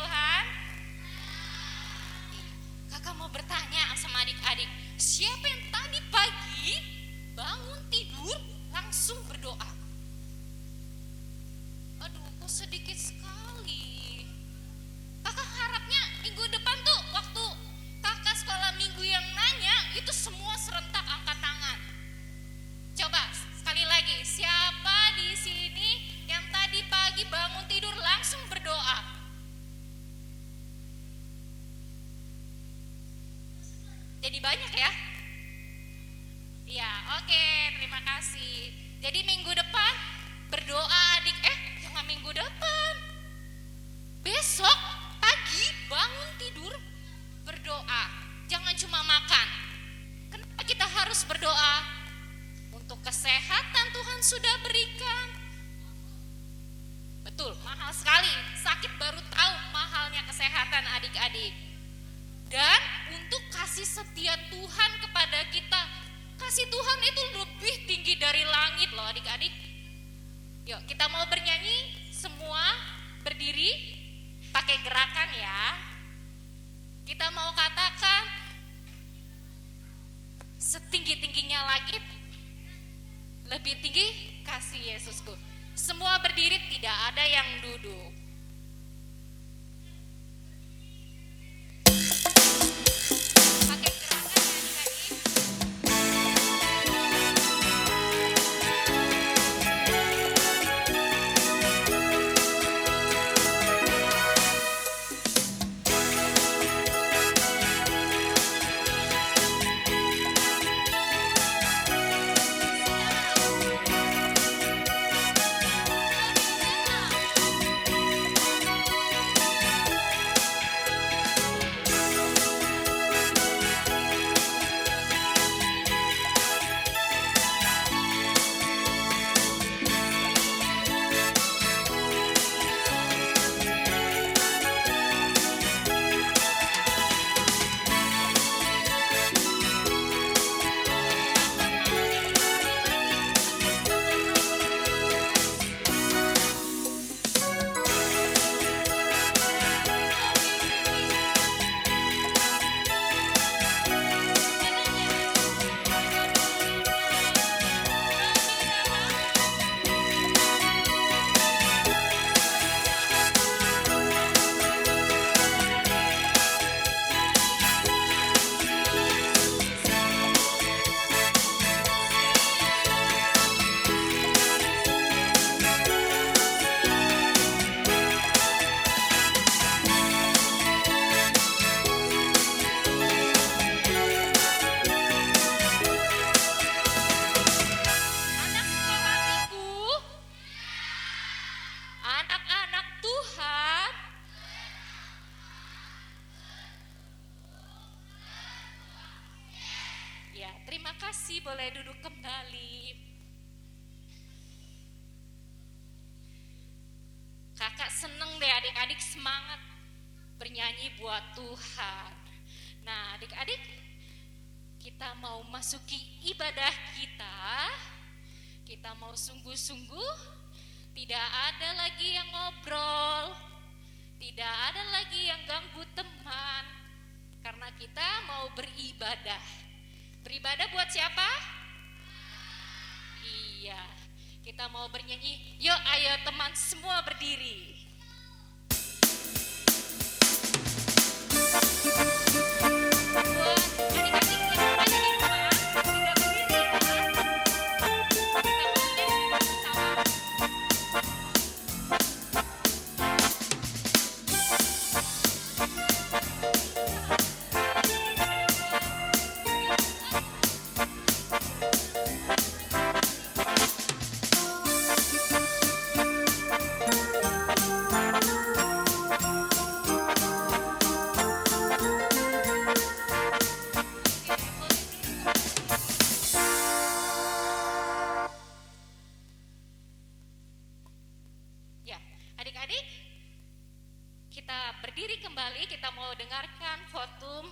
Tuhan? Kakak mau bertanya sama adik-adik, siapa yang tadi pagi bangun tidur langsung berdoa? Aduh, kok sedikit sekali. Kakak harapnya minggu depan tuh waktu kakak sekolah minggu yang nanya itu semua serentak angkat tangan. Coba sekali lagi, siapa di sini yang tadi pagi bangun tidur langsung berdoa? Jadi banyak ya? Iya, oke, terima kasih. Jadi minggu depan berdoa adik, jangan minggu depan. Besok pagi bangun tidur berdoa. Jangan cuma makan. Kenapa kita harus berdoa? Untuk kesehatan Tuhan sudah berikan. Betul, mahal sekali. Sakit baru tahu mahalnya kesehatan adik-adik. Dan untuk kasih setia Tuhan kepada kita. Kasih Tuhan itu lebih tinggi dari langit loh adik-adik. Yuk kita mau bernyanyi semua berdiri pakai gerakan ya. Kita mau katakan setinggi-tingginya langit, lebih tinggi kasih Yesusku. Semua berdiri, tidak ada yang duduk. Pakai gerakan ya adik-adik. Anak sekolah minggu, anak-anak Tuhan. Ya, terima kasih, boleh duduk kembali. Kakak seneng deh adik-adik semangat bernyanyi buat Tuhan. Nah adik-adik, kita mau masuki ibadah kita. Kita mau sungguh-sungguh, tidak ada lagi yang ngobrol, tidak ada lagi yang ganggu teman, karena kita mau beribadah. Beribadah buat siapa? Iya, kita mau bernyanyi. Yuk ayo teman semua berdiri. Buat adik-adik yang ada di rumah, tidak berdiri ya. Kita bernyanyi bersama. Ya, adik-adik, kita berdiri kembali, kita mau dengarkan khotbah.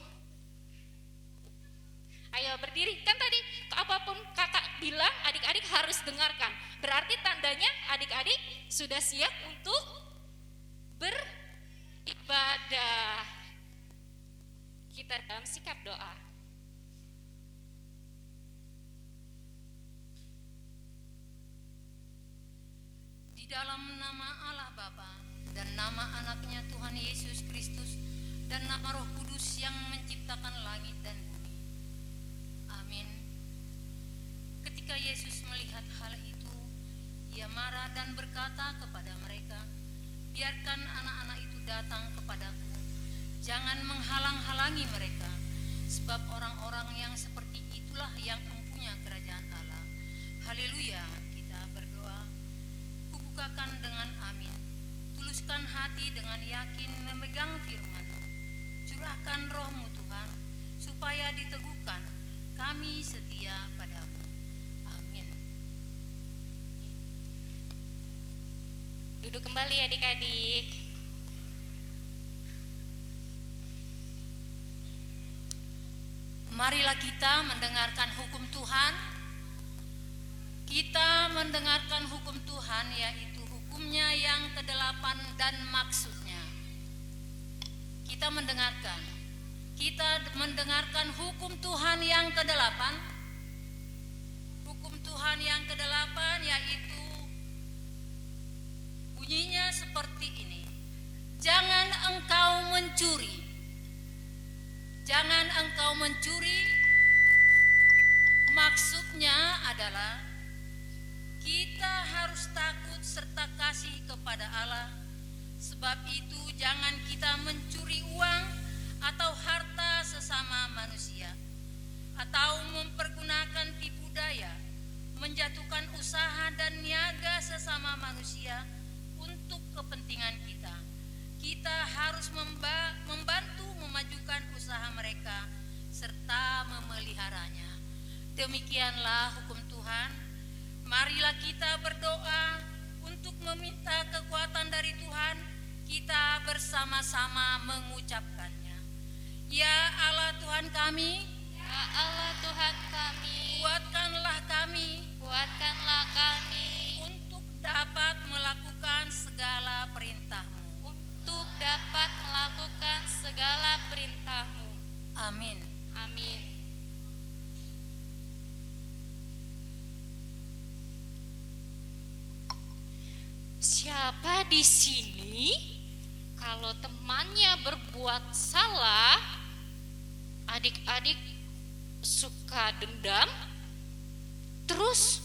Ayo berdiri, kan tadi apapun kakak bilang adik-adik harus dengarkan. Berarti tandanya adik-adik sudah siap untuk beribadah. ibadah. Kita dalam sikap doa. Di dalam nama Allah Bapa dan nama anaknya Tuhan Yesus Kristus dan nama Roh Kudus yang menciptakan langit dan bumi. Amin. Ketika Yesus melihat hal itu, ia marah dan berkata kepada mereka, "Biarkan anak-anak itu datang kepadaku, jangan menghalang-halangi mereka, sebab orang-orang yang seperti itulah yang mempunyai kerajaan Allah." Haleluya, kita berdoa. Kubukakan dengan amin, tuluskan hati dengan yakin memegang firman-Mu. Curahkan roh-Mu Tuhan, supaya diteguhkan kami setia padamu. Amin. Duduk kembali adik-adik. Marilah kita mendengarkan hukum Tuhan. Kita mendengarkan hukum Tuhan, yaitu hukumnya yang ke-8 dan maksudnya. Kita mendengarkan hukum Tuhan yang ke-8. Hukum Tuhan yang ke-8 yaitu bunyinya seperti ini: jangan engkau mencuri. Jangan engkau mencuri. Maksudnya adalah kita harus takut serta kasih kepada Allah. Sebab itu jangan kita mencuri uang atau harta sesama manusia, atau mempergunakan tipu daya, menjatuhkan usaha dan niaga sesama manusia untuk kepentingan kita. Kita harus membantu memajukan usaha mereka serta memeliharanya. Demikianlah hukum Tuhan. Marilah kita berdoa untuk meminta kekuatan dari Tuhan. Kita bersama-sama mengucapkannya. Ya Allah Tuhan kami, Ya Allah Tuhan kami, kuatkanlah kami untuk dapat melakukan segala perintah-Mu. untuk dapat melakukan segala perintah-Mu. Amin. Amin. Siapa di sini kalau temannya berbuat salah, adik-adik suka dendam, terus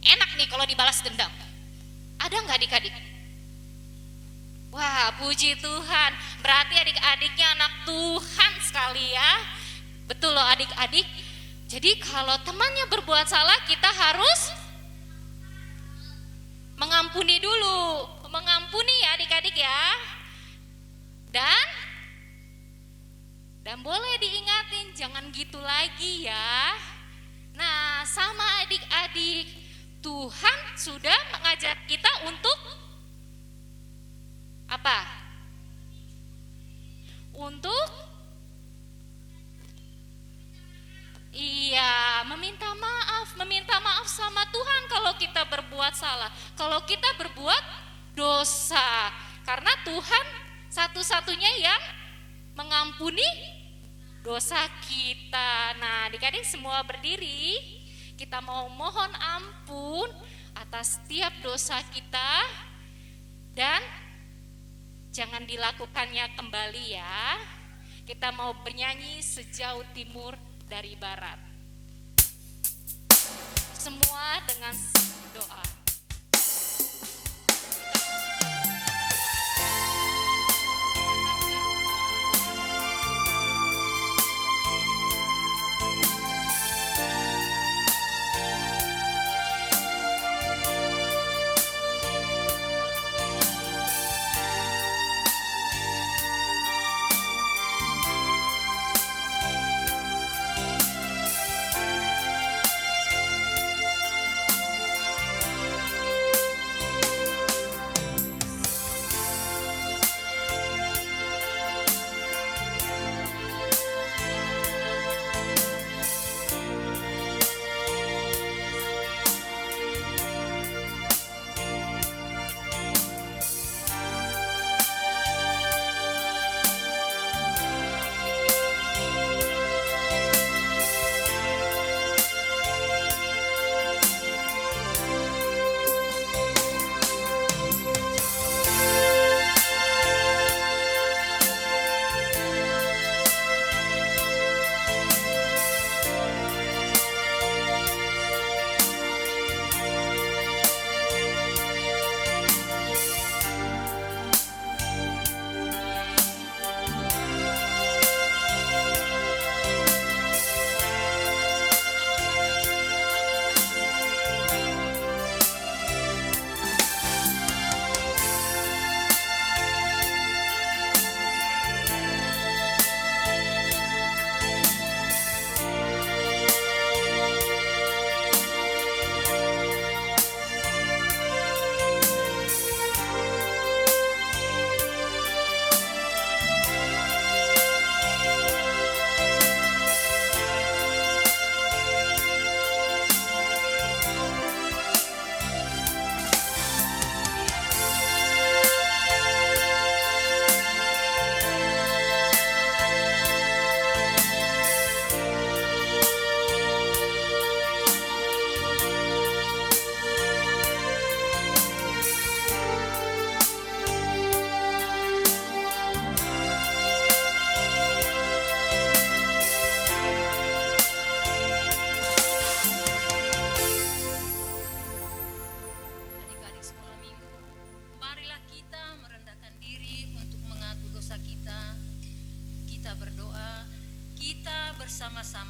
enak nih kalau dibalas dendam? Ada nggak adik-adik? Wah, puji Tuhan, berarti adik-adiknya anak Tuhan sekali ya. Betul loh adik-adik. Jadi kalau temannya berbuat salah, kita harus mengampuni dulu, mengampuni ya adik-adik ya. Dan boleh diingatin, jangan gitu lagi ya. Nah, sama adik-adik, Tuhan sudah mengajar kita untuk apa? Untuk meminta maaf sama Tuhan kalau kita berbuat salah, kalau kita berbuat dosa. Karena Tuhan satu-satunya yang mengampuni dosa kita. Nah, adik-adik semua berdiri, kita mau mohon ampun atas setiap dosa kita dan jangan dilakukannya kembali ya. Kita mau bernyanyi sejauh timur dari barat. Semua dengan doa.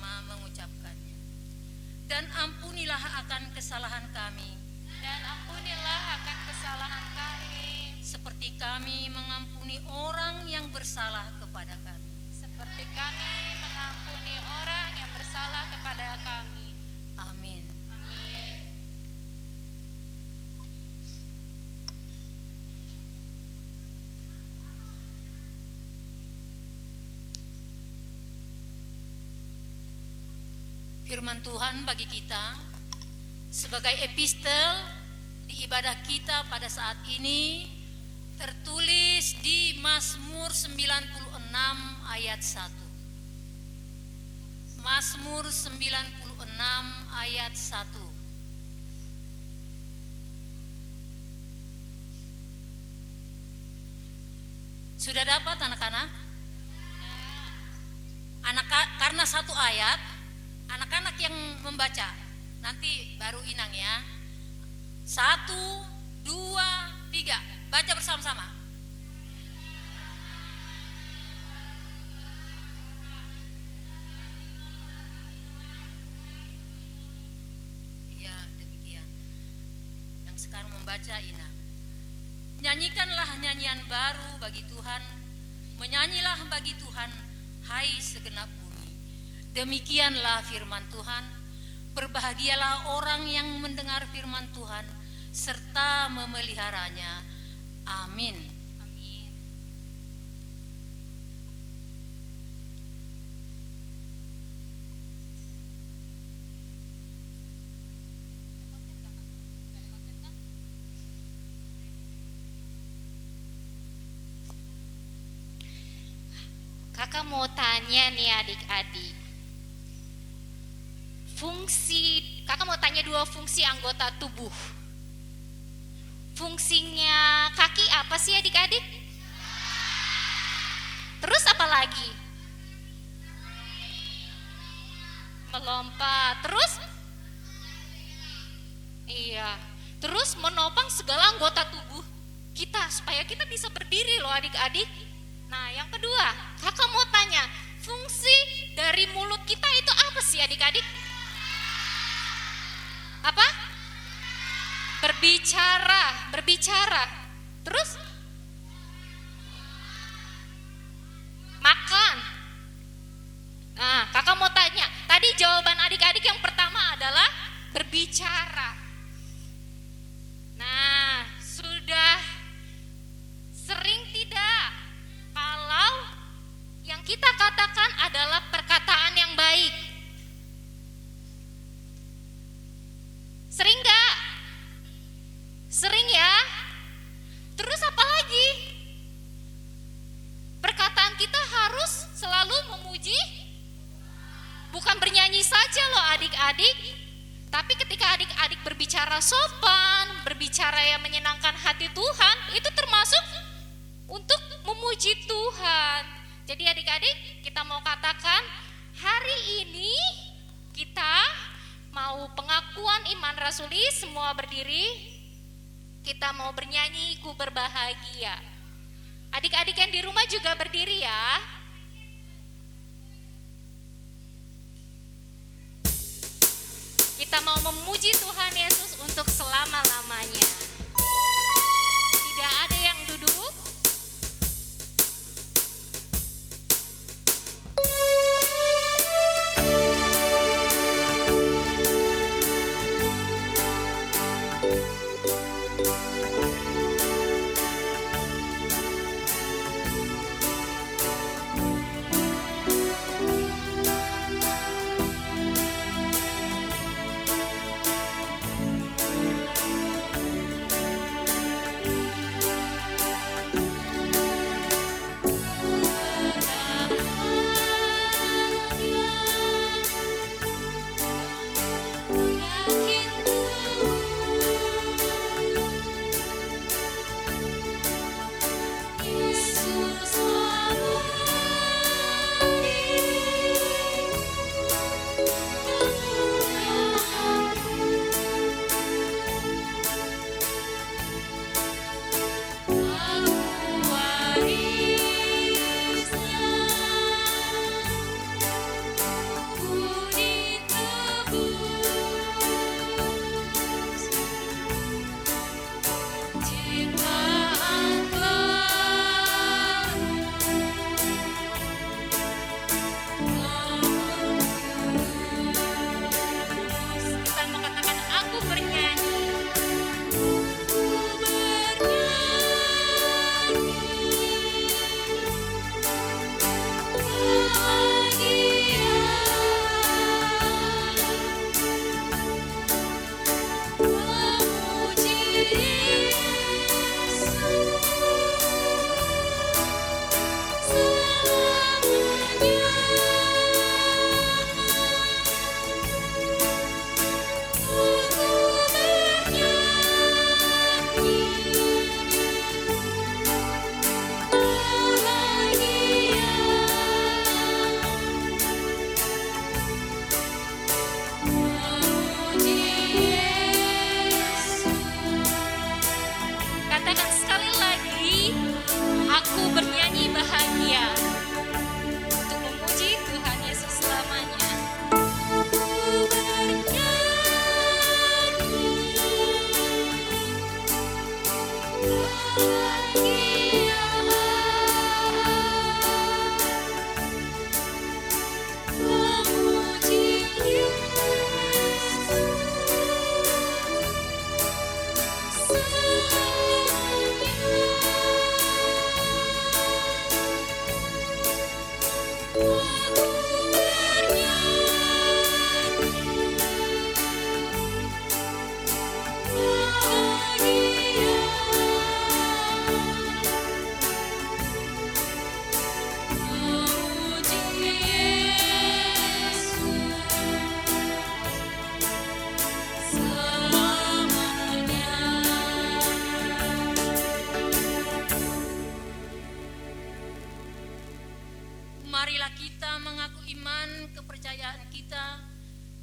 bersama mengucapkannya. Dan ampunilah akan kesalahan kami, Dan ampunilah akan kesalahan kami, seperti kami mengampuni orang yang bersalah kepada kami. seperti kami mengampuni orang yang bersalah kepada kami. Amin. Amin. Firman Tuhan bagi kita sebagai epistel di ibadah kita pada saat ini tertulis di Mazmur 96 ayat 1. Mazmur 96 ayat 1. Sudah dapat anak-anak? Karena satu ayat, anak-anak yang membaca, nanti baru Inang ya. 1, 2, 3, baca bersama-sama. Iya, demikian. Yang sekarang membaca Inang. Nyanyikanlah nyanyian baru bagi Tuhan, menyanyilah bagi Tuhan, hai segenap bumi. Demikianlah firman Tuhan. Berbahagialah orang yang mendengar firman Tuhan serta memeliharanya. Amin. Amin. Kakak mau tanya nih adik-adik. Kakak mau tanya 2 fungsi anggota tubuh. Fungsinya kaki apa sih adik-adik? Terus apa lagi? Melompat. Terus? Iya. Terus menopang segala anggota tubuh kita supaya kita bisa berdiri loh adik-adik. Nah, yang kedua, kakak mau tanya, fungsi dari mulut kita itu apa sih adik-adik? Apa? Berbicara. Terus? Makan. Nah, kakak mau tanya, tadi jawaban adik-adik yang pertama adalah berbicara. Nah, sudah sering tidak kalau yang kita katakan adalah perkataan yang baik? Sering gak? Sering ya? Terus apa lagi? Perkataan kita harus selalu memuji, bukan bernyanyi saja loh adik-adik. Tapi ketika adik-adik berbicara sopan, berbicara yang menyenangkan hati Tuhan, itu termasuk untuk memuji Tuhan. Jadi adik-adik, kita mau katakan hari ini kita mau pengakuan iman rasuli, semua berdiri. Kita mau bernyanyi ku berbahagia. Adik-adik yang di rumah juga berdiri ya. Kita mau memuji Tuhan Yesus untuk selama-lamanya. Tidak ada yang duduk.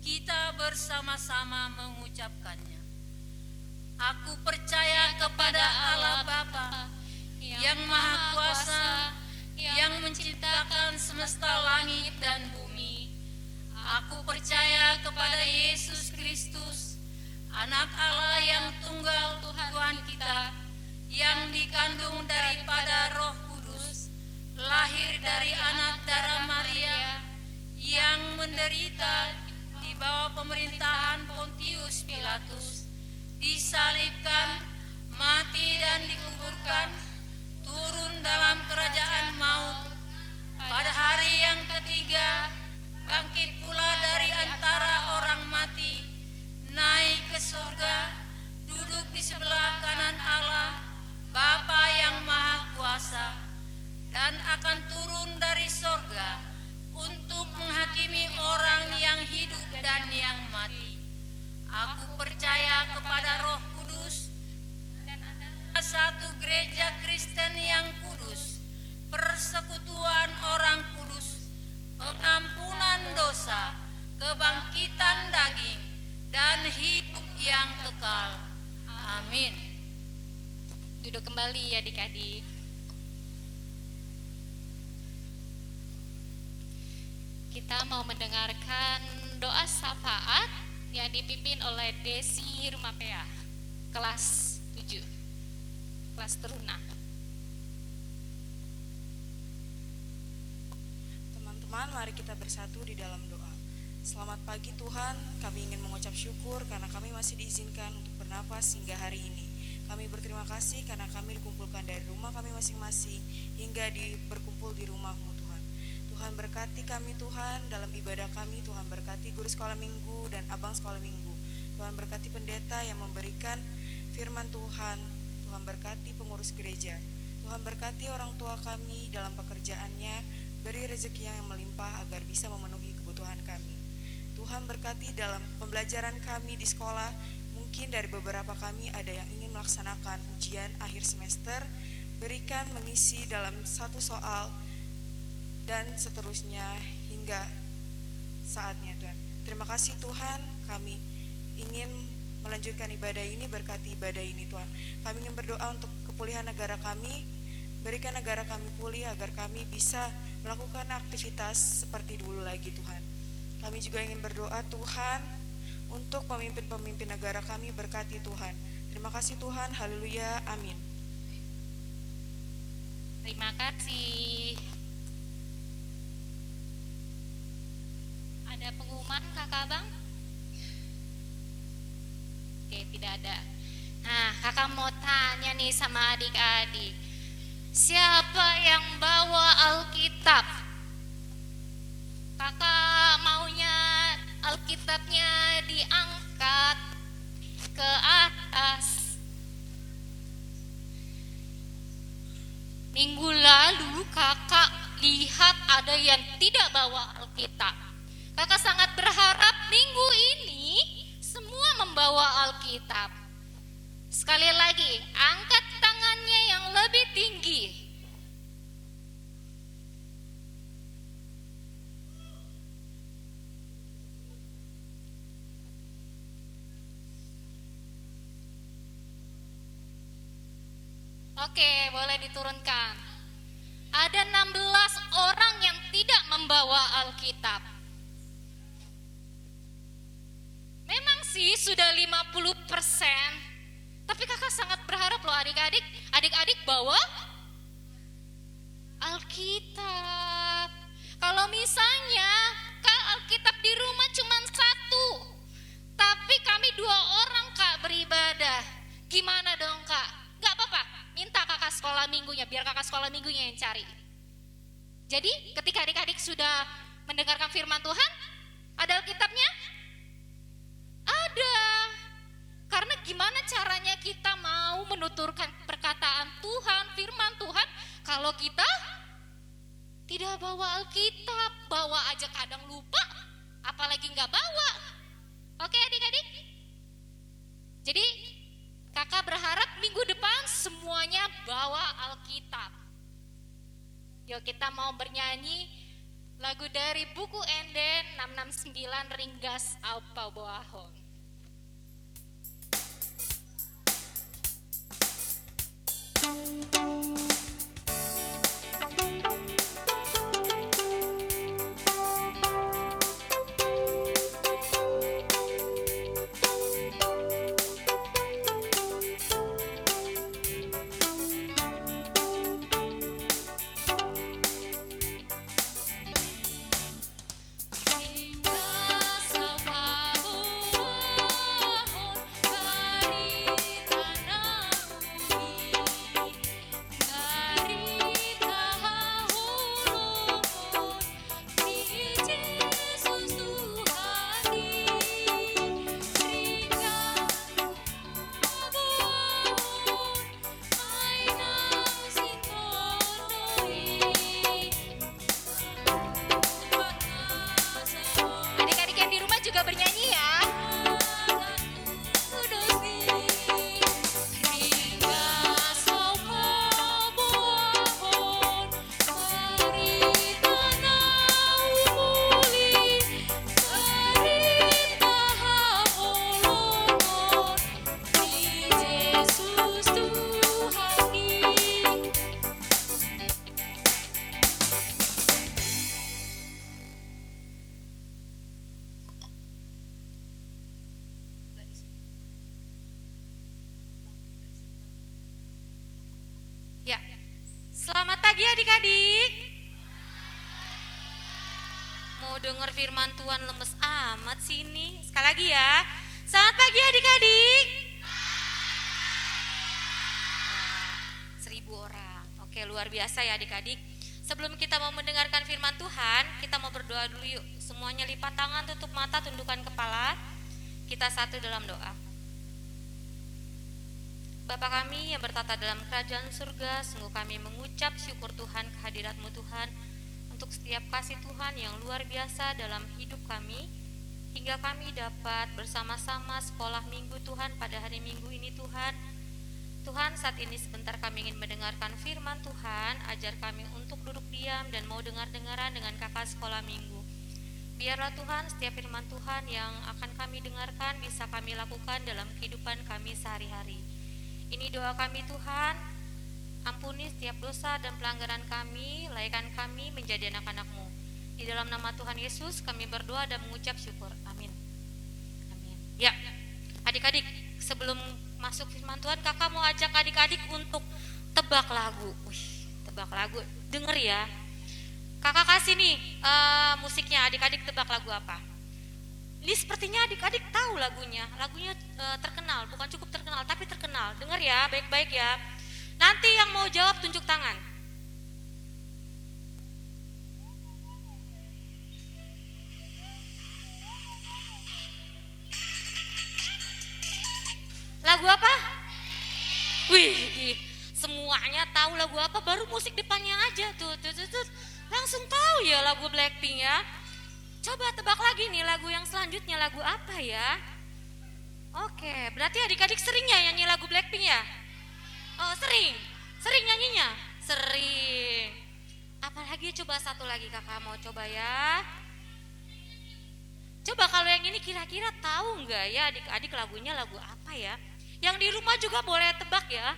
kita bersama-sama mengucapkannya. Aku percaya kepada Allah Bapa yang Maha Kuasa, yang menciptakan semesta langit dan bumi. Aku percaya kepada Yesus Kristus, Anak Allah yang tunggal Tuhan kita, yang dikandung daripada Roh Kudus, lahir dari anak darah Maria, yang menderita di bawah pemerintahan Pontius Pilatus, disalibkan, mati dan dikuburkan, turun dalam kerajaan maut, pada hari yang ketiga bangkit pula dari antara orang mati, naik ke surga, duduk di sebelah kanan Allah Bapa yang Maha Kuasa, dan akan turun dari surga untuk menghakimi orang yang hidup dan yang mati. Aku percaya kepada Roh Kudus dan ada satu gereja Kristen yang kudus, persekutuan orang kudus, pengampunan dosa, kebangkitan daging, dan hidup yang kekal. Amin. Duduk kembali ya adik-adik. Kita mau mendengarkan doa syafaat yang dipimpin oleh Desi Rumapea, kelas 7, kelas teruna. Teman-teman, mari kita bersatu di dalam doa. Selamat pagi Tuhan, kami ingin mengucap syukur karena kami masih diizinkan untuk bernafas hingga hari ini. Kami berterima kasih karena kami dikumpulkan dari rumah kami masing-masing hingga berkumpul di rumah-Mu Tuhan. Tuhan berkati kami Tuhan dalam ibadah kami, Tuhan berkati guru sekolah minggu dan abang sekolah minggu. Tuhan berkati pendeta yang memberikan firman Tuhan. Tuhan berkati pengurus gereja. Tuhan berkati orang tua kami dalam pekerjaannya, beri rezeki yang melimpah agar bisa memenuhi kebutuhan kami. Tuhan berkati dalam pembelajaran kami di sekolah. Mungkin dari beberapa kami ada yang ingin melaksanakan ujian akhir semester, berikan mengisi dalam satu soal dan seterusnya hingga saatnya Tuhan. Terima kasih Tuhan, kami ingin melanjutkan ibadah ini, berkati ibadah ini Tuhan. Kami ingin berdoa untuk kepulihan negara kami, berikan negara kami pulih agar kami bisa melakukan aktivitas seperti dulu lagi Tuhan. Kami juga ingin berdoa Tuhan untuk pemimpin-pemimpin negara kami, berkati Tuhan. Terima kasih Tuhan, haleluya, amin. Terima kasih. Ada pengumuman kakak bang? Oke, tidak ada. Nah, kakak mau tanya nih sama adik-adik, siapa yang bawa Alkitab? Kakak maunya Alkitabnya diangkat ke atas. Minggu lalu kakak lihat ada yang tidak bawa Alkitab. Kakak sangat berharap minggu ini semua membawa Alkitab. Sekali lagi, angkat tangannya yang lebih tinggi. Oke, boleh diturunkan. Ada 16 orang yang tidak membawa Alkitab. Memang sih sudah 50%, tapi kakak sangat berharap loh adik-adik bawa Alkitab. Kalau misalnya kak Alkitab di rumah cuma 1, tapi kami 2 orang kak beribadah, gimana dong kak? Gak apa-apa, minta kakak sekolah minggunya, biar kakak sekolah minggunya yang cari. Jadi ketika adik-adik sudah mendengarkan firman Tuhan, ada Alkitabnya? Ada. Karena gimana caranya kita mau menuturkan perkataan Tuhan, firman Tuhan, kalau kita tidak bawa Alkitab, bawa aja kadang lupa, apalagi gak bawa. Oke adik-adik? Jadi kakak berharap minggu depan semuanya bawa Alkitab. Yuk kita mau bernyanyi Lagu dari buku Enden 669 Ringgas Apa Boahon. Adik-adik yang di rumah juga bernyanyi ya. Ya, selamat pagi adik-adik. Mau denger firman Tuhan lemes amat sini. Sekali lagi ya. Selamat pagi adik-adik. 1.000 orang. Oke, luar biasa ya adik-adik. Sebelum kita mau mendengarkan firman Tuhan, kita mau berdoa dulu yuk. Semuanya lipat tangan, tutup mata, tundukkan kepala. Kita satu dalam doa. Bapa kami yang bertata dalam kerajaan surga, sungguh kami mengucap syukur Tuhan kehadirat-Mu Tuhan untuk setiap kasih Tuhan yang luar biasa dalam hidup kami, hingga kami dapat bersama-sama sekolah minggu Tuhan pada hari Minggu ini Tuhan. Tuhan, saat ini sebentar kami ingin mendengarkan firman Tuhan, ajar kami untuk duduk diam dan mau dengar-dengaran dengan kakak sekolah minggu. Biarlah Tuhan setiap firman Tuhan yang akan kami dengarkan bisa kami lakukan dalam kehidupan kami sehari-hari. Ini doa kami Tuhan, ampuni setiap dosa dan pelanggaran kami, layakkan kami menjadi anak-anak-Mu. Di dalam nama Tuhan Yesus kami berdoa dan mengucap syukur. Amin. Amin. Ya, adik-adik, sebelum masuk firman Tuhan, kakak mau ajak adik-adik untuk tebak lagu. Tebak lagu, denger ya. Kakak kasih nih musiknya, adik-adik tebak lagu apa? Ini sepertinya adik-adik tahu lagunya terkenal, bukan cukup terkenal, tapi terkenal. Dengar ya, baik-baik ya. Nanti yang mau jawab tunjuk tangan. Lagu apa? Wih, semuanya tahu lagu apa, baru musik depannya aja tuh. Langsung tahu ya lagu Blackpink ya. Coba tebak lagi nih lagu yang selanjutnya, lagu apa ya? Oke, berarti adik-adik sering ya nyanyi lagu Blackpink ya? Oh, sering nyanyinya? Sering. Apalagi coba satu lagi kakak mau coba ya. Coba kalau yang ini kira-kira tahu nggak ya adik-adik lagunya lagu apa ya? Yang di rumah juga boleh tebak ya.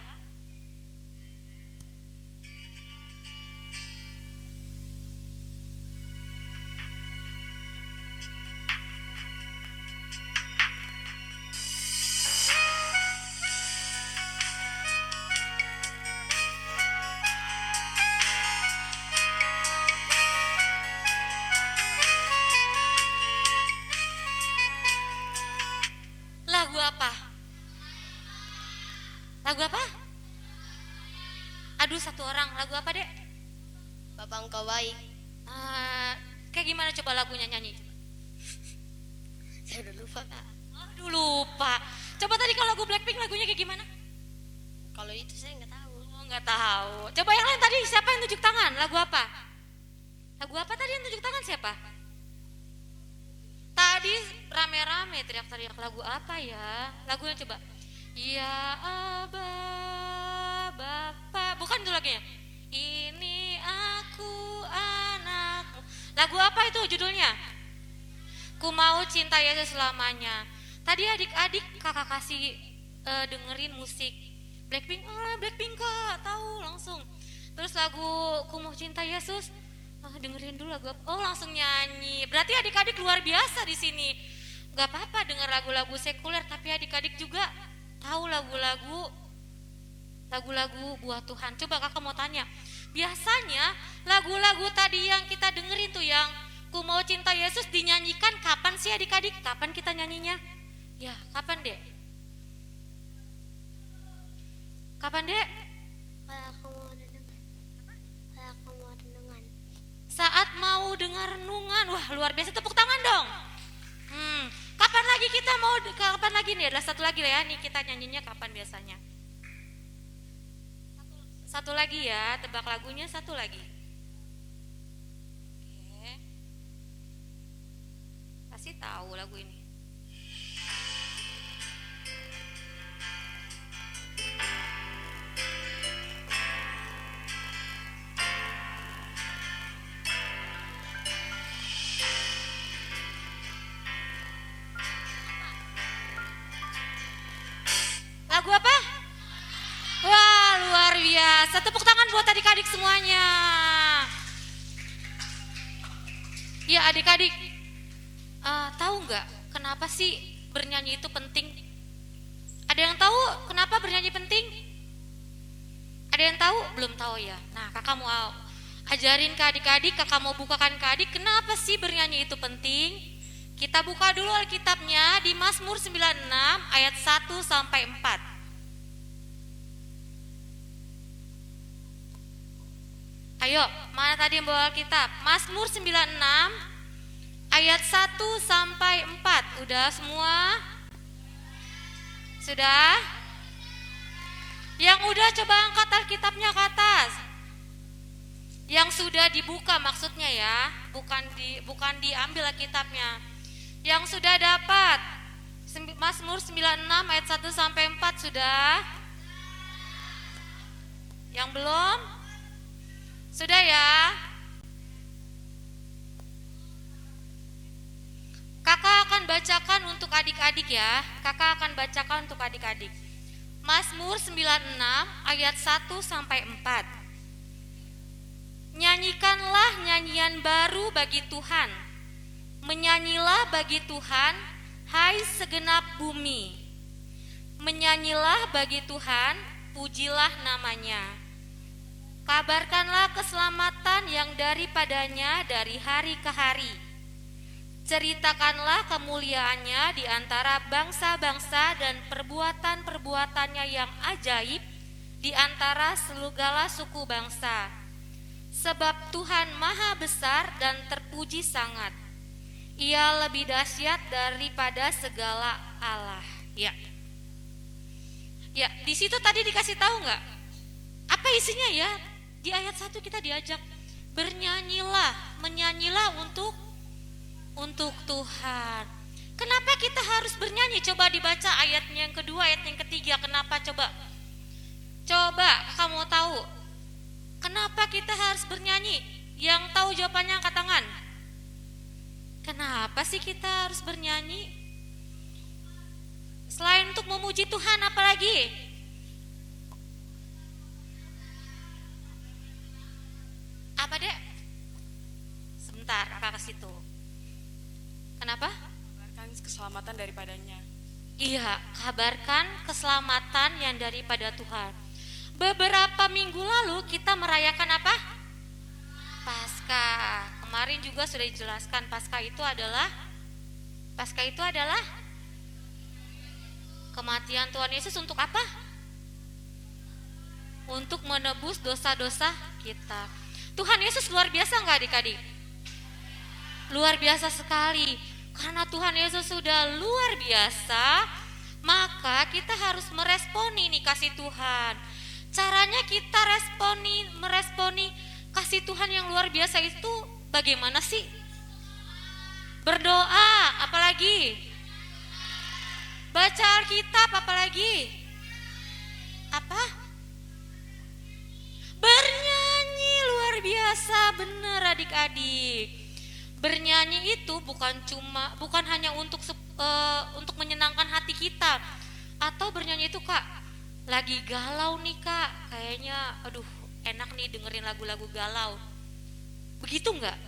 Lagu apa? Lagu apa? Aduh, satu orang. Lagu apa, Dek? Bapak engkau baik. Kayak gimana coba lagunya nyanyi? Saya udah lupa kak. Aduh, lupa. Coba tadi kalau lagu Blackpink lagunya kayak gimana? Kalau itu saya nggak tahu. Oh, nggak tahu. Coba yang lain tadi siapa yang tunjuk tangan? Lagu apa? Lagu apa tadi yang tunjuk tangan siapa? Tadi rame-rame teriak-teriak lagu apa ya? Lagunya coba. Ya Aba Bapa. Bukan itu lagunya. Ini aku anakmu. Lagu apa itu judulnya? Ku Mau Cinta Yesus Selamanya. Tadi adik-adik kakak kasih dengerin musik Blackpink. Blackpink kak, tahu langsung. Terus lagu Ku Mau Cinta Yesus, dengerin dulu lagu apa? Langsung nyanyi. Berarti adik-adik luar biasa di sini. Gak apa-apa dengar lagu-lagu sekuler, tapi adik-adik juga tahu lagu-lagu buat Tuhan. Coba kakak mau tanya, biasanya lagu-lagu tadi yang kita dengerin tuh yang Ku Mau Cinta Yesus dinyanyikan kapan sih adik-adik? Kapan kita nyanyinya? Ya, kapan dek? Kapan dek? Saat mau dengar renungan. Wah, luar biasa, tepuk tangan dong. Kapan lagi kita mau, kapan lagi nih? Ada satu lagi ya, nih kita nyanyinya kapan biasanya? Satu lagi ya, tebak lagunya satu lagi. Oke. Kasih tahu lagu ini. Lagu apa? Wah, luar biasa. Tepuk tangan buat adik-adik semuanya. Ya adik-adik, tahu nggak kenapa sih bernyanyi itu penting? Ada yang tahu kenapa bernyanyi penting? Ada yang tahu? Belum tahu ya. Nah, kakak mau ajarin ke adik-adik, kakak mau bukakan ke adik kenapa sih bernyanyi itu penting. Kita buka dulu Alkitabnya di Mazmur 96 ayat 1 sampai 4. Ayo, mana tadi yang bawa Alkitab? Mazmur 96 ayat 1 sampai 4. Udah semua? Sudah? Yang udah coba angkat Alkitabnya ke atas. Yang sudah dibuka maksudnya ya, bukan diambil Alkitabnya. Yang sudah dapat Mazmur 96 ayat 1 sampai 4 sudah? Yang belum? Sudah ya? Kakak akan bacakan untuk adik-adik ya. Kakak akan bacakan untuk adik-adik. Mazmur 96 ayat 1 sampai 4. Nyanyikanlah nyanyian baru bagi Tuhan. Menyanyilah bagi Tuhan, hai segenap bumi. Menyanyilah bagi Tuhan, pujilah namanya. Kabarkanlah keselamatan yang daripadanya dari hari ke hari. Ceritakanlah kemuliaannya di antara bangsa-bangsa dan perbuatan-perbuatannya yang ajaib di antara segala suku bangsa. Sebab Tuhan maha besar dan terpuji sangat. Ia lebih dahsyat daripada segala Allah. Ya, di situ tadi dikasih tahu nggak? Apa isinya ya? Di ayat 1 kita diajak bernyanyilah, menyanyilah untuk Tuhan. Kenapa kita harus bernyanyi? Coba dibaca ayatnya yang kedua, ayat yang ketiga. Kenapa coba? Coba kamu tahu kenapa kita harus bernyanyi? Yang tahu jawabannya angkat tangan. Kenapa sih kita harus bernyanyi? Selain untuk memuji Tuhan, apa lagi? Apa dek? Sebentar, kakak kasih tuh. Kenapa? Kabarkan keselamatan daripadanya. Iya, kabarkan keselamatan yang daripada Tuhan. Beberapa minggu lalu kita merayakan apa? Paskah. Kemarin juga sudah dijelaskan Paskah itu adalah kematian Tuhan Yesus untuk apa? Untuk menebus dosa-dosa kita. Tuhan Yesus luar biasa enggak adik-adik? Luar biasa sekali. Karena Tuhan Yesus sudah luar biasa, maka kita harus meresponi nih kasih Tuhan. Caranya kita meresponi kasih Tuhan yang luar biasa itu bagaimana sih? Berdoa, apalagi? Baca Alkitab, apalagi? Apa? Bernyanyi, luar biasa, benar adik-adik. bernyanyi itu bukan hanya untuk menyenangkan hati kita, atau bernyanyi itu Kak lagi galau nih Kak, kayaknya aduh enak nih dengerin lagu-lagu galau. Begitu enggak?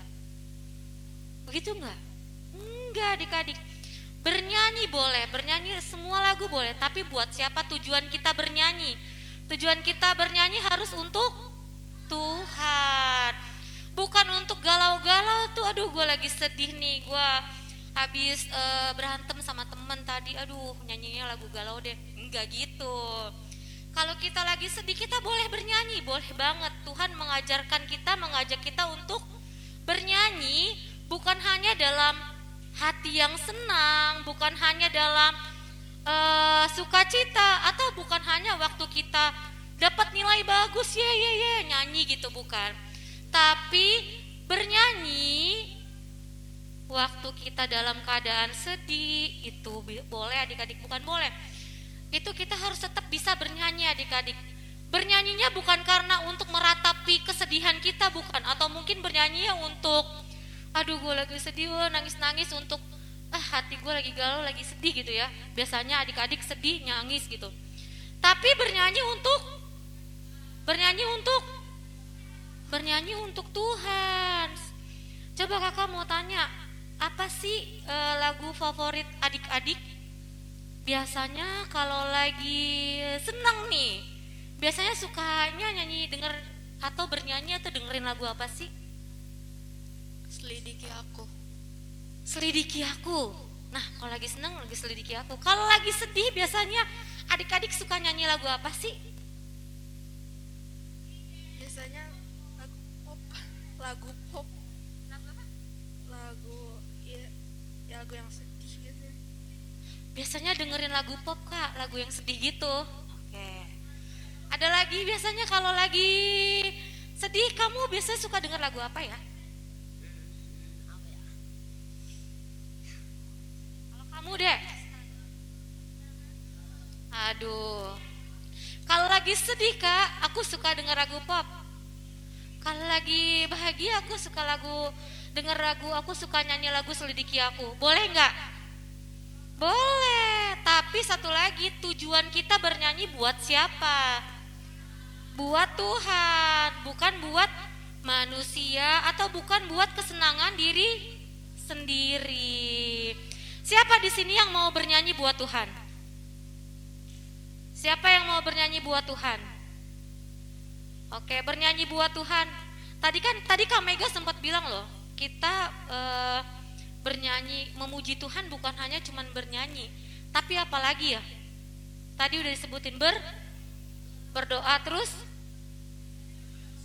Enggak adik-adik. Bernyanyi boleh, bernyanyi semua lagu boleh, tapi buat siapa tujuan kita bernyanyi? Tujuan kita bernyanyi harus untuk Tuhan, bukan untuk galau-galau tuh. Aduh gue lagi sedih nih, gue habis berantem sama temen tadi, aduh nyanyinya lagu galau deh. Enggak gitu. Kalau kita lagi sedih kita boleh bernyanyi, boleh banget. Tuhan mengajak kita untuk bernyanyi, bukan hanya dalam hati yang senang, bukan hanya dalam sukacita, atau bukan hanya waktu kita dapat nilai bagus nyanyi gitu, bukan. Tapi bernyanyi waktu kita dalam keadaan sedih itu boleh adik-adik, bukan boleh. Itu kita harus tetap bisa bernyanyi adik-adik. Bernyanyinya bukan karena untuk meratapi kesedihan kita, bukan. Atau mungkin bernyanyinya untuk aduh gue lagi sedih, nangis-nangis untuk hati gue lagi galau, lagi sedih gitu ya. Biasanya adik-adik sedih nangis gitu. Tapi bernyanyi untuk Tuhan. Coba kakak mau tanya, apa sih lagu favorit adik-adik? Biasanya kalau lagi senang nih, biasanya sukanya nyanyi, denger atau bernyanyi atau dengerin lagu apa sih? Selidiki aku. Nah, kalau lagi senang lagi selidiki aku. Kalau lagi sedih biasanya adik-adik suka nyanyi lagu apa sih? Biasanya lagu pop. Lagu yang sedih gitu. Biasanya dengerin lagu pop Kak, lagu yang sedih gitu. Oke. Ada lagi biasanya kalau lagi sedih kamu biasanya suka denger lagu apa ya? Kalau kamu deh. Aduh. Kalau lagi sedih Kak, aku suka denger lagu pop. Kalau lagi bahagia aku suka nyanyi lagu Selidiki Aku. Boleh nggak? Boleh. Tapi satu lagi, tujuan kita bernyanyi buat siapa? Buat Tuhan, bukan buat manusia atau bukan buat kesenangan diri sendiri. Siapa di sini yang mau bernyanyi buat Tuhan? Siapa yang mau bernyanyi buat Tuhan? Oke, bernyanyi buat Tuhan. Tadi Kak Mega sempat bilang loh, kita bernyanyi memuji Tuhan bukan hanya cuman bernyanyi, tapi apalagi ya? Tadi udah disebutin berdoa, terus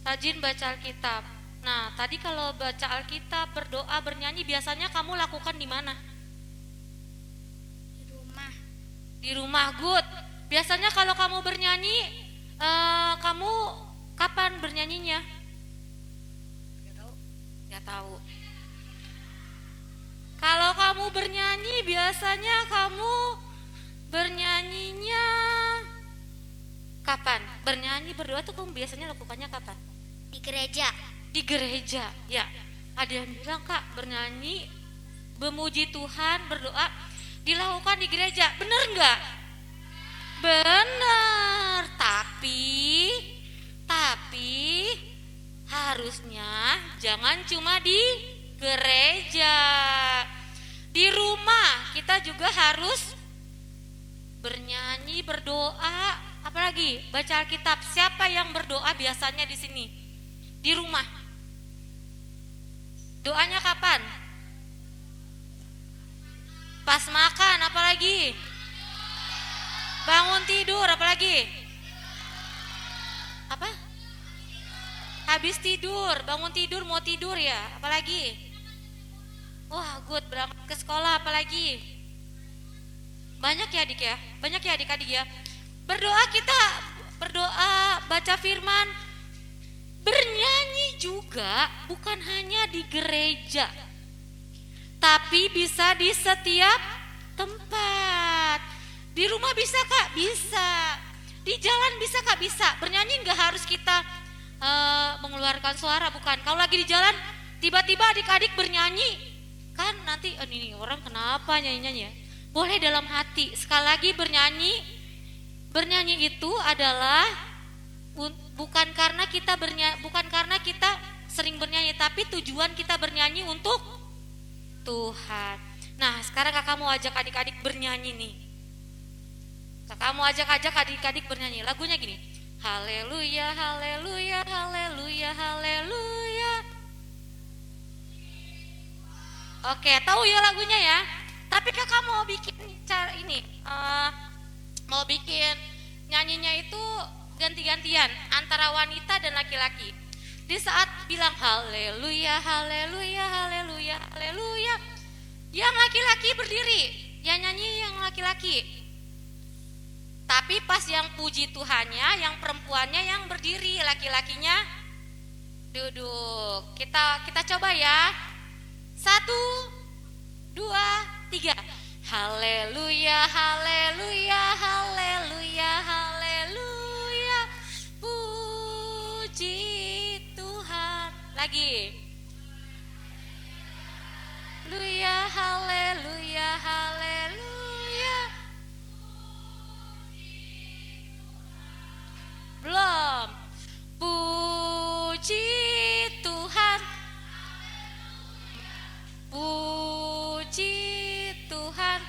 rajin baca Alkitab. Nah, tadi kalau baca Alkitab, berdoa, bernyanyi biasanya kamu lakukan di mana? Di rumah, good. Biasanya kalau kamu bernyanyi, kamu kapan bernyanyinya? Gak tahu. Kalau kamu bernyanyi, biasanya kamu bernyanyinya kapan? Bernyanyi, berdoa tuh kamu biasanya lakukannya kapan? Di gereja. Di gereja, ya. Ada yang bilang Kak, bernyanyi, memuji Tuhan, berdoa dilakukan di gereja. Bener nggak? Bener. Tapi harusnya jangan cuma di gereja. Di rumah kita juga harus bernyanyi, berdoa, apalagi baca Alkitab. Siapa yang berdoa biasanya di sini? Di rumah. Doanya kapan? Pas makan, apalagi? Bangun tidur, apalagi? Apa? Habis tidur, bangun tidur, mau tidur ya, apalagi? Wah, good, berangkat ke sekolah, apalagi? Banyak ya adik ya, banyak ya adik-adik ya. Berdoa, baca firman, bernyanyi juga bukan hanya di gereja, tapi bisa di setiap tempat. Di rumah bisa Kak? Bisa. Di jalan bisa Kak? Bisa. Bernyanyi nggak harus kita mengeluarkan suara, bukan. Kalau lagi di jalan tiba-tiba adik-adik bernyanyi, kan nanti ini orang kenapa nyanyi-nyanyi ya? Boleh dalam hati. Sekali lagi bernyanyi itu adalah bukan karena kita sering bernyanyi, tapi tujuan kita bernyanyi untuk Tuhan. Nah, sekarang kakak mau ajak adik-adik bernyanyi nih. Kakak mau ajak adik-adik bernyanyi. Lagunya gini. Haleluya, haleluya, haleluya, haleluya. Oke, tahu ya lagunya ya. Tapi kakak mau bikin cara ini, mau bikin nyanyinya itu ganti-gantian antara wanita dan laki-laki. Di saat bilang haleluya, haleluya, haleluya, haleluya, yang laki-laki berdiri, yang nyanyi yang laki-laki. Tapi pas yang puji Tuhannya, yang perempuannya yang berdiri, laki-lakinya duduk. Kita coba ya. 1, 2, 3. Haleluya, haleluya, haleluya, haleluya. Puji Tuhan. Lagi. Haleluya, haleluya, haleluya. Belum. Puji Tuhan. Puji Tuhan.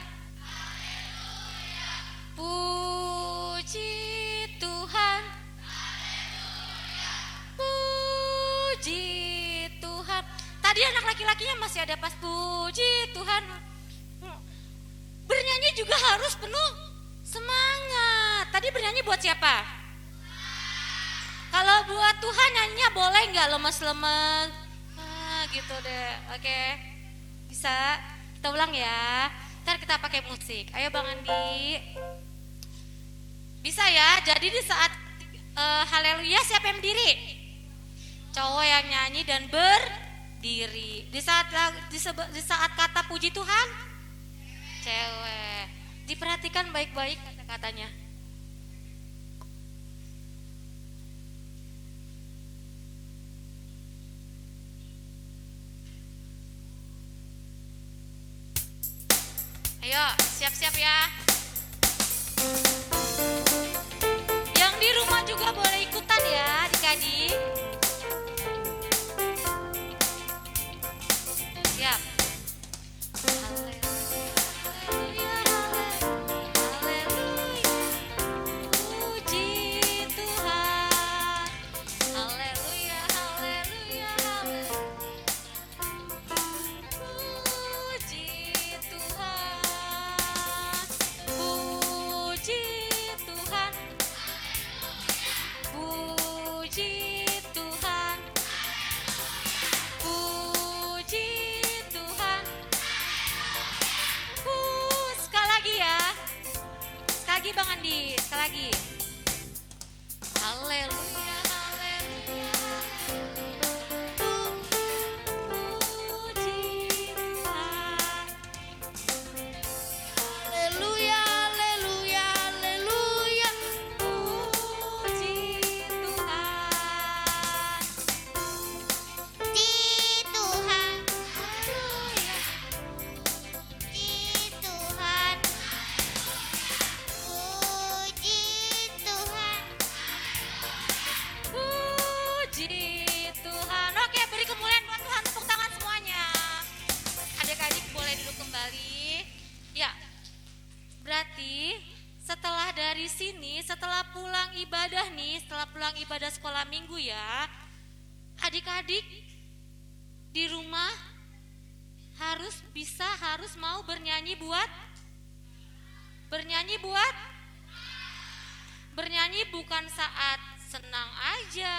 Puji Tuhan. Puji Tuhan. Tadi anak laki-lakinya masih ada pas puji Tuhan. Bernyanyi juga harus penuh semangat. Tadi bernyanyi buat siapa? Kalau buat Tuhan nyanyinya boleh nggak lemes-lemes? Gitu deh. Oke. Bisa. Kita ulang ya. Ntar kita pakai musik. Ayo Bang Andi. Bisa ya. Jadi di saat haleluya siapa yang berdiri? Cowok yang nyanyi dan berdiri. Di saat kata puji Tuhan, cewek. Diperhatikan baik-baik kata-katanya. Ayo, siap-siap ya. Yang di rumah juga boleh ikutan ya, adik-adik. Siap. Haleluya, haleluya, puji Tuhan. Haleluya, haleluya, haleluya. Puji Tuhan. Puji Tuhan. Puji Tuhan. Puji Tuhan. Sekali lagi ya. Sekali lagi Bang Andi, sekali lagi. Haleluya, haleluya. Puji Tuhan. Haleluya, haleluya, haleluya. Puji Tuhan. Di Tuhan, Haleluya. di Tuhan. Puji Tuhan. Puji Tuhan. Oke, beri kemuliaan buat Tuhan, tepuk tangan semuanya. Adik-adik boleh duduk kembali. Ya, berarti setelah dari sini, setelah pulang ibadah nih, setelah pulang ibadah sekolah minggu ya, adik-adik di rumah harus mau bernyanyi buat bukan saat senang aja,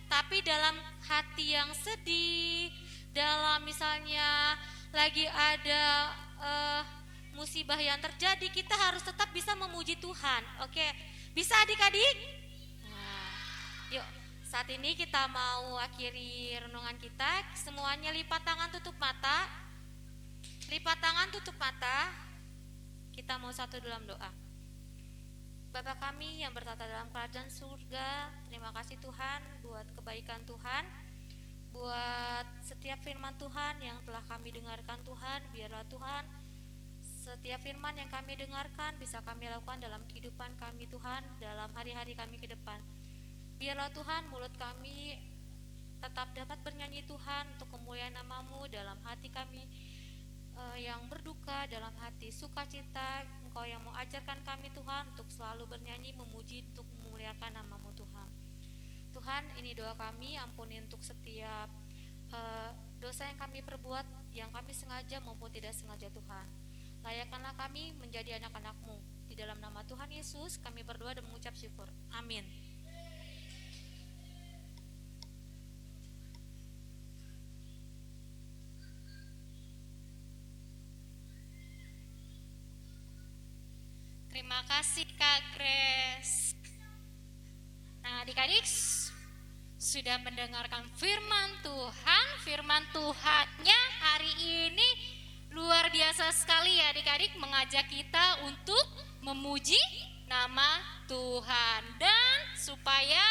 tapi dalam hati yang sedih, dalam misalnya lagi ada musibah yang terjadi, kita harus tetap bisa memuji Tuhan. Oke, bisa adik-adik? Nah, yuk, saat ini kita mau akhiri renungan kita. Semuanya lipat tangan, tutup mata. Lipat tangan, tutup mata. Kita mau satu dalam doa. Bapa kami yang bertata dalam kerajaan surga, terima kasih Tuhan buat kebaikan Tuhan, buat setiap firman Tuhan yang telah kami dengarkan Tuhan, biarlah Tuhan setiap firman yang kami dengarkan bisa kami lakukan dalam kehidupan kami Tuhan, dalam hari-hari kami ke depan. Biarlah Tuhan mulut kami tetap dapat bernyanyi Tuhan untuk kemuliaan nama-Mu dalam hati kami yang berduka, dalam hati sukacita. Engkau yang mau ajarkan kami Tuhan untuk selalu bernyanyi, memuji, untuk memuliakan nama-Mu Tuhan. Tuhan, ini doa kami, ampuni untuk setiap dosa yang kami perbuat, yang kami sengaja maupun tidak sengaja Tuhan. Layakkanlah kami menjadi anak-anak-Mu. Di dalam nama Tuhan Yesus kami berdoa dan mengucap syukur. Amin. Terima kasih Kak Grace. Nah, adik-adik sudah mendengarkan firman Tuhan. Firman Tuhannya hari ini luar biasa sekali ya adik-adik, mengajak kita untuk memuji nama Tuhan. Dan supaya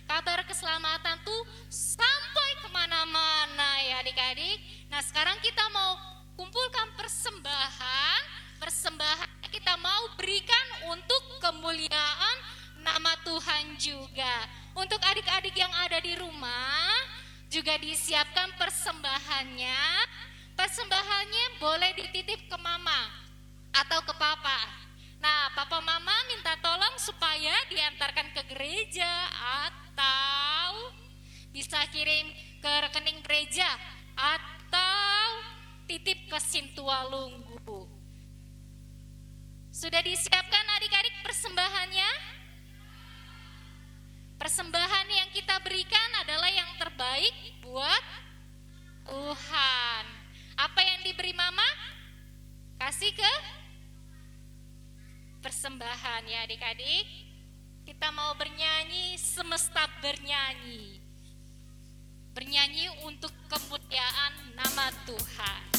kabar keselamatan tuh sampai kemana-mana ya adik-adik. Nah sekarang kita mau kumpulkan persembahan kita mau berikan untuk kemuliaan nama Tuhan juga. Untuk adik-adik yang ada di rumah juga disiapkan persembahannya. Persembahannya boleh dititip ke mama atau ke papa. Nah, papa mama minta tolong supaya diantarkan ke gereja atau bisa kirim ke rekening gereja atau titip ke Sintualunggu. Sudah disiapkan adik-adik persembahannya? Persembahan yang kita berikan adalah yang terbaik buat Tuhan. Apa yang diberi mama? Kasih ke persembahan ya adik-adik. Kita mau bernyanyi, semesta bernyanyi. Bernyanyi untuk kemuliaan nama Tuhan.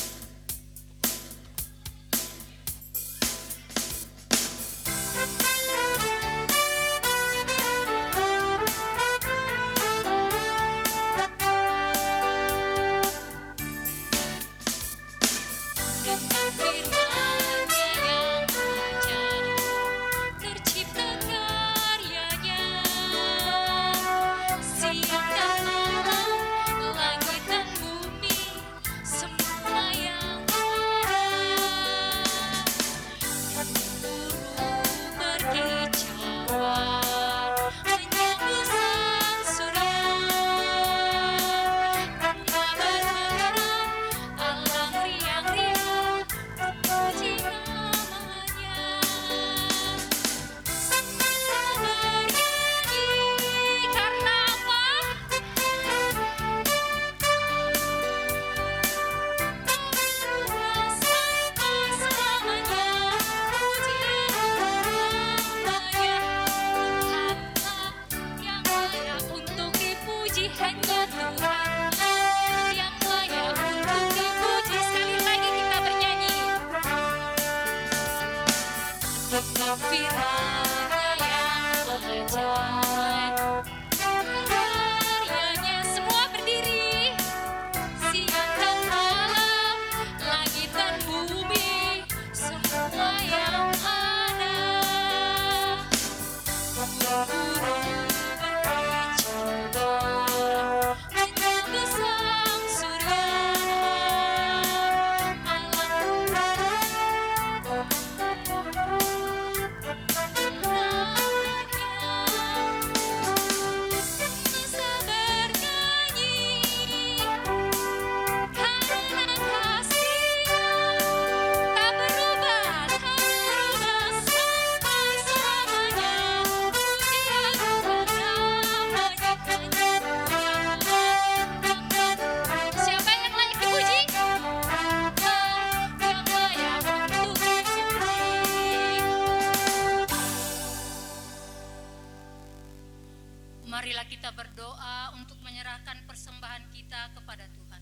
Marilah kita berdoa untuk menyerahkan persembahan kita kepada Tuhan.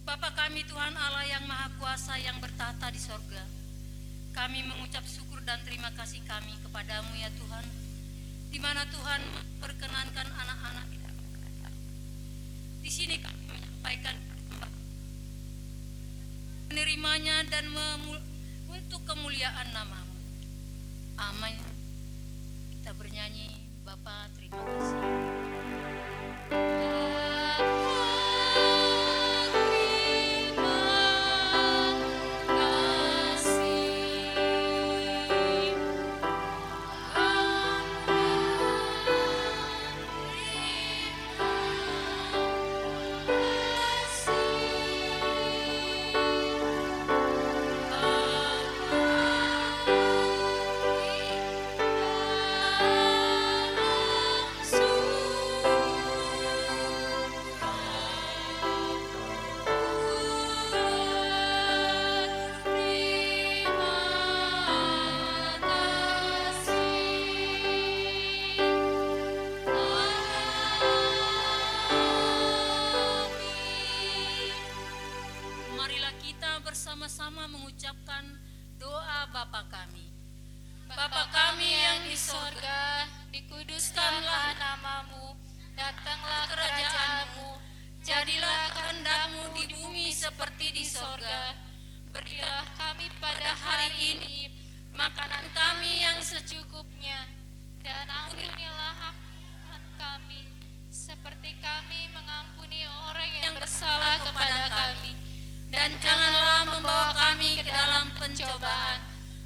Bapa kami Tuhan Allah yang Maha Kuasa yang bertahta di sorga, kami mengucap syukur dan terima kasih kami kepadamu ya Tuhan, di mana Tuhan perkenankan anak-anak kita. Di sini kami menyampaikan menerimanya dan untuk kemuliaan nama-Mu. Amin. Kita bernyanyi, Bapa terima kasih. Marilah kita bersama-sama mengucapkan doa Bapa kami. Bapa kami yang di sorga, dikuduskanlah namamu, datanglah kerajaan-Mu, jadilah kehendak-Mu di bumi seperti di sorga. berilah kami pada hari ini makanan kami yang secukupnya, dan ampunilah hak kami, seperti kami mengampuni orang yang bersalah kepada kami. Dan janganlah membawa kami ke dalam pencobaan,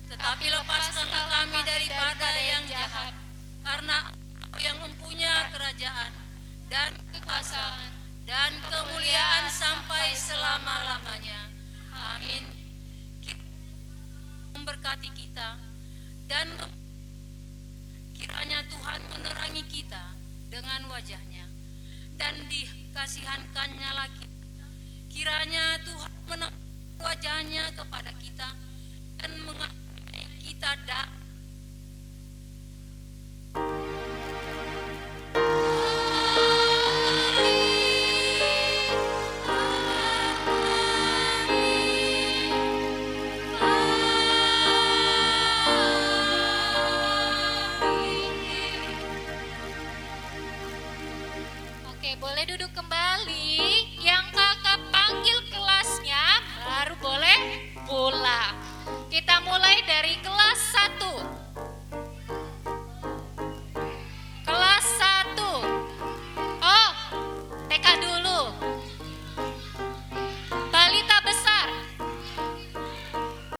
tetapi lepaskanlah kami daripada yang jahat, karena Engkau yang mempunyai kerajaan dan kekuasaan dan kemuliaan sampai selama-lamanya. Amin. Memberkati kita dan kiranya Tuhan menerangi kita dengan wajahnya dan dikasihankannya lagi. Kiranya Tuhan menampakkan wajahnya kepada kita